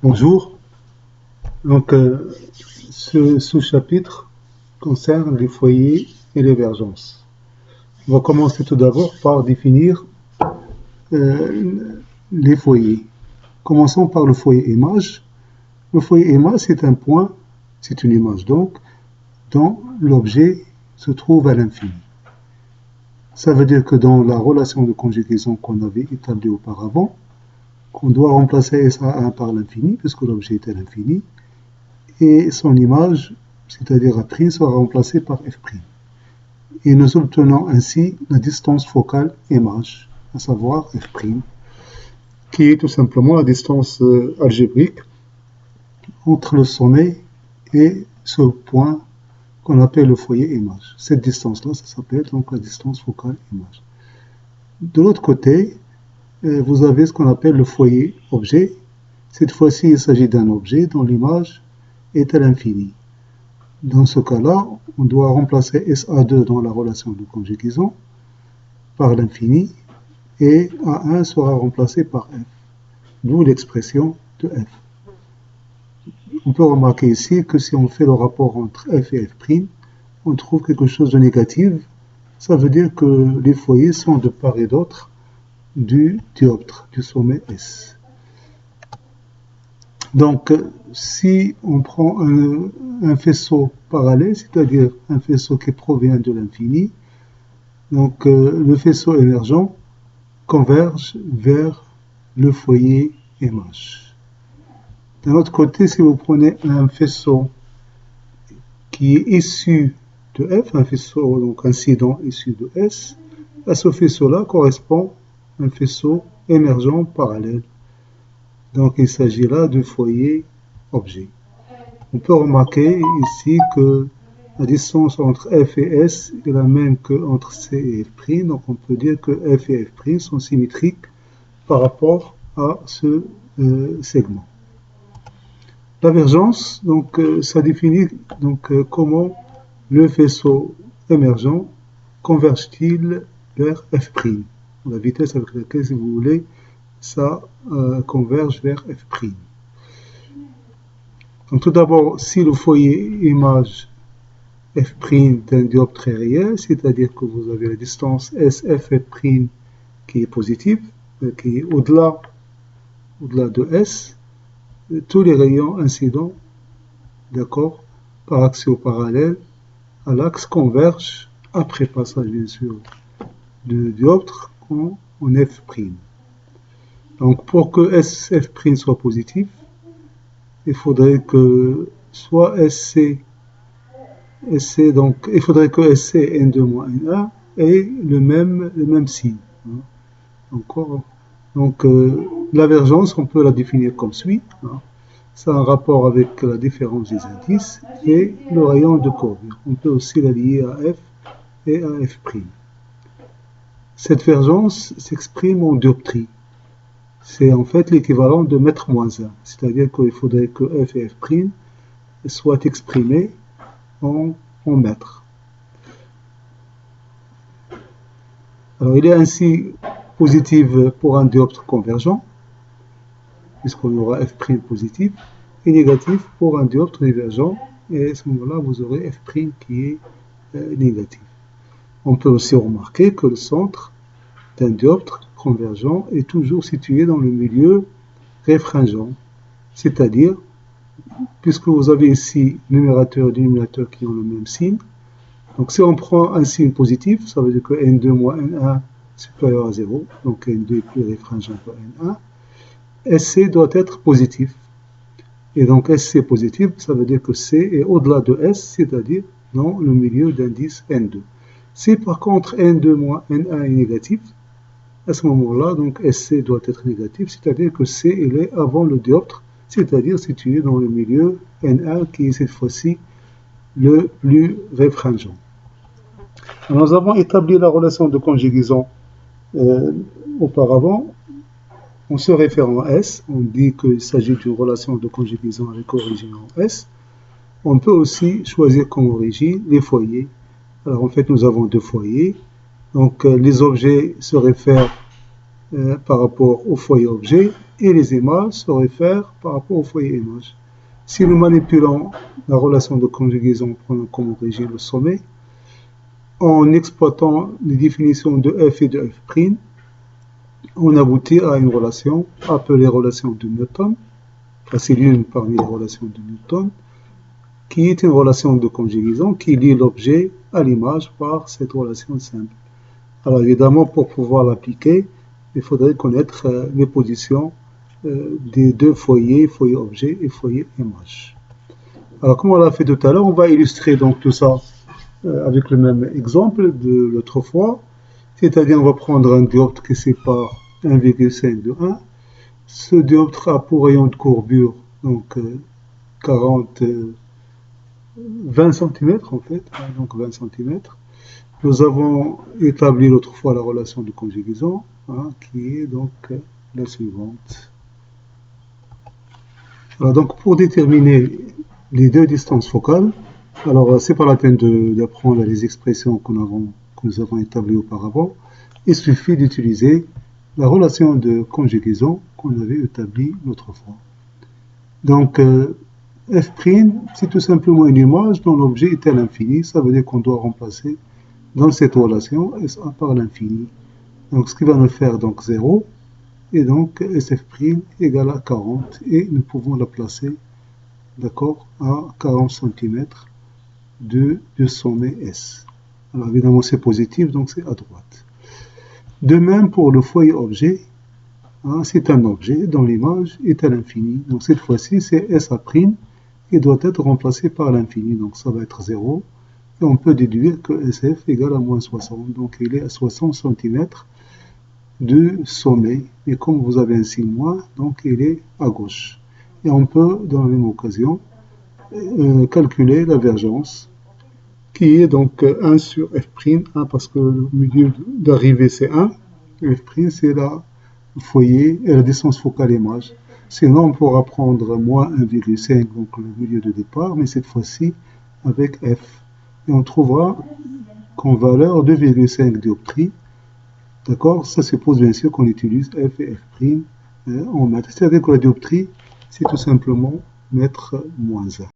Bonjour. Donc, ce sous-chapitre concerne les foyers et l'émergence. On va commencer tout d'abord par définir les foyers. Commençons par le foyer image. Le foyer image, c'est un point, c'est une image donc, dont l'objet se trouve à l'infini. Ça veut dire que dans la relation de conjugaison qu'on avait établie auparavant, qu'on doit remplacer SA1 par l'infini, puisque l'objet est à l'infini, et son image, c'est-à-dire A', sera remplacée par F'. Et nous obtenons ainsi la distance focale image, à savoir F', qui est tout simplement la distance algébrique entre le sommet et ce point qu'on appelle le foyer image. Cette distance-là, ça s'appelle donc la distance focale image. De l'autre côté, vous avez ce qu'on appelle le foyer objet. Cette fois-ci, il s'agit d'un objet dont l'image est à l'infini. Dans ce cas-là, on doit remplacer SA2 dans la relation de conjugaison par l'infini et A1 sera remplacé par F, d'où l'expression de F. On peut remarquer ici que si on fait le rapport entre F et F', on trouve quelque chose de négatif. Ça veut dire que les foyers sont de part et d'autre du dioptre, du sommet S. Donc, si on prend un faisceau parallèle, c'est-à-dire un faisceau qui provient de l'infini, donc le faisceau émergent converge vers le foyer MH. D'un autre côté, si vous prenez un faisceau qui est issu de F, un faisceau donc incident issu de S, à ce faisceau-là correspond un faisceau émergent parallèle. Donc il s'agit là de foyer objet. On peut remarquer ici que la distance entre F et S est la même qu'entre C et F', donc on peut dire que F et F' sont symétriques par rapport à ce segment. L'avergence, donc ça définit donc comment le faisceau émergent converge-t-il vers F', la vitesse avec laquelle, si vous voulez, ça converge vers F'. Donc tout d'abord, si le foyer image F' d'un dioptre est réel, c'est-à-dire que vous avez la distance SF' qui est positive, qui est au-delà de S, tous les rayons incidents, d'accord, par axiaux parallèles à l'axe convergent, après passage bien sûr de dioptre, en F'. Donc pour que SF' soit positif, il faudrait que soit donc il faudrait que SC N2-N1 ait le même signe. Encore. Donc l'avergence, on peut la définir comme suit. Ça a un rapport avec la différence des indices et le rayon de courbure. On peut aussi la lier à F et à F'. Cette vergence s'exprime en dioptrie. C'est en fait l'équivalent de mètre moins 1. C'est-à-dire qu'il faudrait que F et F' soient exprimés en mètres. Alors il est ainsi positif pour un dioptre convergent, puisqu'on aura F' positif, et négatif pour un dioptre divergent, et à ce moment-là vous aurez F' qui est négatif. On peut aussi remarquer que le centre d'un dioptre convergent est toujours situé dans le milieu réfringent, c'est-à-dire, puisque vous avez ici numérateur et dénominateur qui ont le même signe, donc si on prend un signe positif, ça veut dire que N2 moins N1 supérieur à 0, donc N2 est plus réfringent que N1, SC doit être positif. Et donc SC positif, ça veut dire que C est au-delà de S, c'est-à-dire dans le milieu d'indice N2. Si par contre N2 moins N1 est négatif, à ce moment-là, donc SC doit être négatif, c'est-à-dire que C est avant le dioptre, c'est-à-dire situé dans le milieu N1 qui est cette fois-ci le plus réfringent. Alors, nous avons établi la relation de conjugaison auparavant. En se référant à S, on dit qu'il s'agit d'une relation de conjugaison avec origine en S. On peut aussi choisir comme origine les foyers. Alors en fait, nous avons deux foyers. Donc les objets se réfèrent par rapport au foyer objet et les images se réfèrent par rapport au foyer image. Si nous manipulons la relation de conjugaison prenant comme origine le sommet, en exploitant les définitions de f et de f', on aboutit à une relation appelée relation de Newton, c'est l'une parmi les relations de Newton, qui est une relation de conjugaison qui lie l'objet à l'image par cette relation simple. Alors évidemment, pour pouvoir l'appliquer, il faudrait connaître les positions des deux foyers, foyer objet et foyer image. Alors comme on l'a fait tout à l'heure, on va illustrer donc tout ça avec le même exemple de l'autre fois, c'est-à-dire on va prendre un dioptre qui sépare 1,5 de 1. Ce dioptre a pour rayon de courbure donc 20 cm en fait, donc 20 cm. Nous avons établi l'autre fois la relation de conjugaison, qui est donc la suivante. Alors donc pour déterminer les deux distances focales, alors c'est pas la peine d'apprendre les expressions que nous avons établies auparavant, il suffit d'utiliser la relation de conjugaison qu'on avait établie l'autre fois. Donc f', c'est tout simplement une image dont l'objet est à l'infini, ça veut dire qu'on doit remplacer dans cette relation SA par l'infini. Donc ce qui va nous faire donc 0, et donc SF' égale à 40, et nous pouvons la placer, d'accord, à 40 cm du sommet S. Alors évidemment c'est positif, donc c'est à droite. De même pour le foyer objet, c'est un objet dont l'image est à l'infini. Donc cette fois-ci c'est SA' et doit être remplacé par l'infini, donc ça va être 0. Et on peut déduire que SF égale à moins 60, donc il est à 60 cm du sommet, et comme vous avez un signe moins, donc il est à gauche. Et on peut, dans la même occasion, calculer la divergence, qui est donc 1 sur f', parce que le milieu d'arrivée c'est 1, f' c'est la foyer et la distance focale image. Sinon on pourra prendre moins 1,5, donc le milieu de départ, mais cette fois-ci avec f. Et on trouvera qu'en valeur 2,5 dioptries, d'accord, ça suppose bien sûr qu'on utilise f et f' en mètres. C'est-à-dire que la dioptrie, c'est tout simplement mètre moins 1.